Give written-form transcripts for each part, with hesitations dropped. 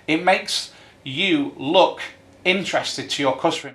It makes you look interested to your customer.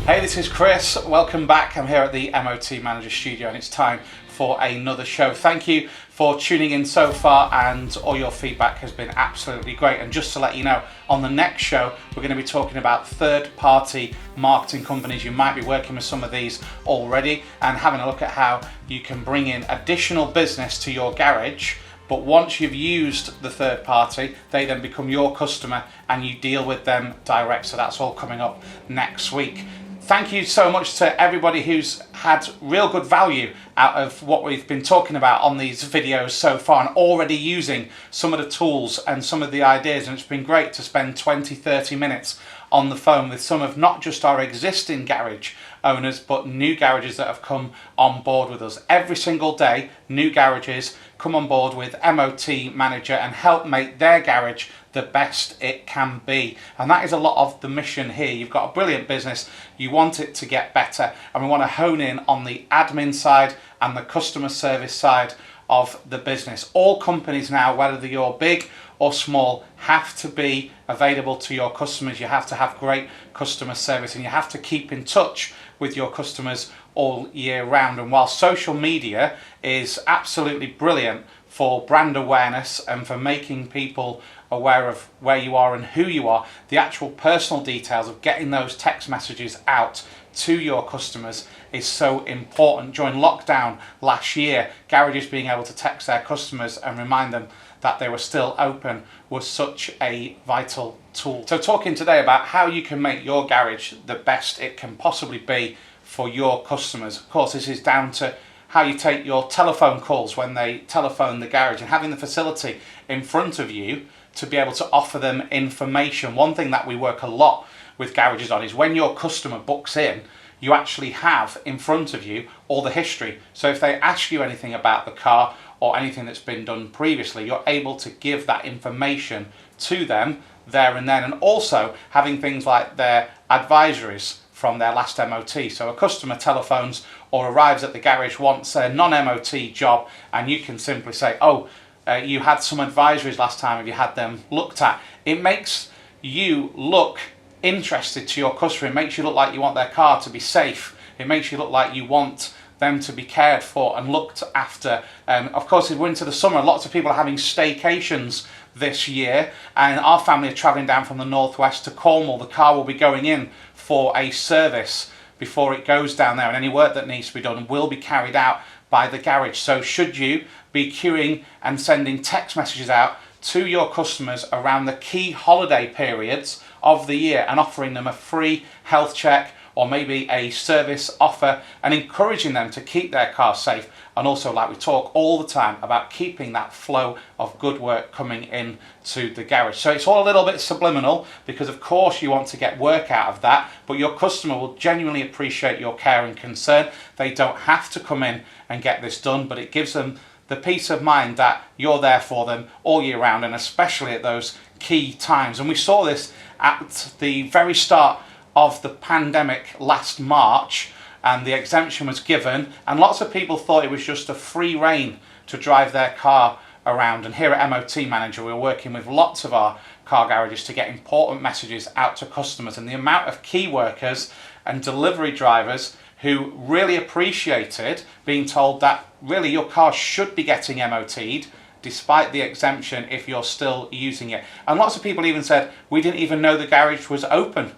Hey, this is Chris. Welcome back. I'm here at the MOT Manager studio and it's time for another show. Thank you for tuning in so far, and all your feedback has been absolutely great. And just to let you know, on the next show we're going to be talking about third-party marketing companies. You might be working with some of these already and having a look at how you can bring in additional business to your garage. But once you've used the third party, they then become your customer and you deal with them direct. So that's all coming up next week. Thank you so much to everybody who's had real good value out of what we've been talking about on these videos so far, and already using some of the tools and some of the ideas. And it's been great to spend 20-30 minutes on the phone with some of not just our existing garage owners, but new garages that have come on board with us. Every single day, new garages come on board with MOT Manager and help make their garage the best it can be. And that is a lot of the mission here. You've got a brilliant business, you want it to get better, and we want to hone in on the admin side and the customer service side of the business. All companies now, whether you're big or small, have to be available to your customers. You have to have great customer service and you have to keep in touch with your customers all year round. And while social media is absolutely brilliant for brand awareness and for making people aware of where you are and who you are, the actual personal details of getting those text messages out to your customers is so important. During lockdown last year, garages being able to text their customers and remind them that they were still open was such a vital tool. So talking today about how you can make your garage the best it can possibly be for your customers. Of course, this is down to how you take your telephone calls when they telephone the garage, and having the facility in front of you to be able to offer them information. One thing that we work a lot with garages on is when your customer books in, you actually have in front of you all the history. So if they ask you anything about the car or anything that's been done previously, you're able to give that information to them there and then. And also having things like their advisories from their last MOT. So a customer telephones or arrives at the garage, wants a non-MOT job, and you can simply say, you had some advisories last time, have you had them looked at? It makes you look interested to your customer. It makes you look like you want their car to be safe. It makes you look like you want them to be cared for and looked after. Of course, if we're into the summer, lots of people are having staycations this year, and our family are travelling down from the northwest to Cornwall. The car will be going in for a service before it goes down there, and any work that needs to be done will be carried out by the garage. So should you be queuing and sending text messages out to your customers around the key holiday periods of the year and offering them a free health check or maybe a service offer and encouraging them to keep their car safe, and also, like we talk all the time about, keeping that flow of good work coming in to the garage. So it's all a little bit subliminal because of course you want to get work out of that, but your customer will genuinely appreciate your care and concern. They don't have to come in and get this done, but it gives them the peace of mind that you're there for them all year round, and especially at those key times. And we saw this at the very start of the pandemic last March, and the exemption was given, and lots of people thought it was just a free rein to drive their car around. And here at MOT Manager, we're working with lots of our car garages to get important messages out to customers, and the amount of key workers and delivery drivers who really appreciated being told that really your car should be getting MOT'd despite the exemption if you're still using it. And lots of people even said, we didn't even know the garage was open.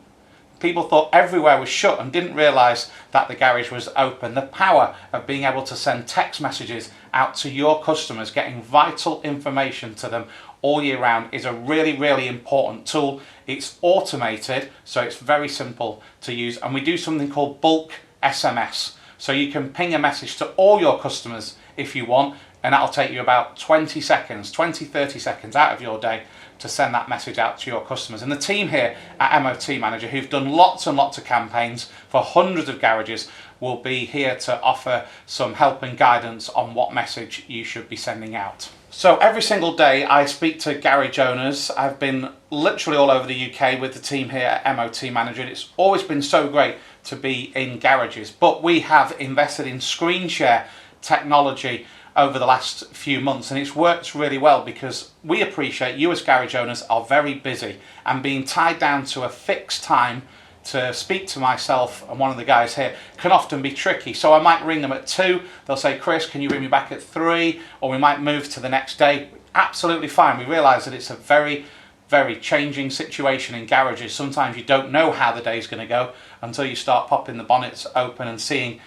People thought everywhere was shut and didn't realise that the garage was open. The power of being able to send text messages out to your customers, getting vital information to them all year round, is a really, really important tool. It's automated, so it's very simple to use. And we do something called bulk SMS. So you can ping a message to all your customers if you want, and that'll take you about 20 seconds, 30 seconds out of your day to send that message out to your customers. And the team here at MOT Manager, who've done lots and lots of campaigns for hundreds of garages, will be here to offer some help and guidance on what message you should be sending out. So every single day I speak to garage owners. I've been literally all over the UK with the team here at MOT Manager, and it's always been so great to be in garages. But we have invested in screen share technology over the last few months, and it's worked really well because we appreciate you as garage owners are very busy, and being tied down to a fixed time to speak to myself and one of the guys here can often be tricky. So I might ring them at 2, they'll say, Chris, can you ring me back at 3? Or we might move to the next day. Absolutely fine. We realise that it's a very, very changing situation in garages. Sometimes you don't know how the day's going to go until you start popping the bonnets open and seeing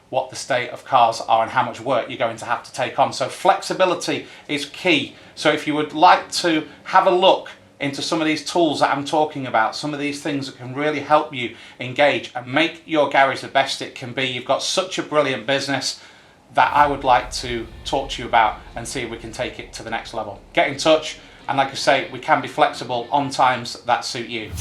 what the state of cars are and how much work you're going to have to take on. So flexibility is key. So if you would like to have a look into some of these tools that I'm talking about, some of these things that can really help you engage and make your garage the best it can be, you've got such a brilliant business that I would like to talk to you about and see if we can take it to the next level. Get in touch, and like I say, we can be flexible on times that suit you.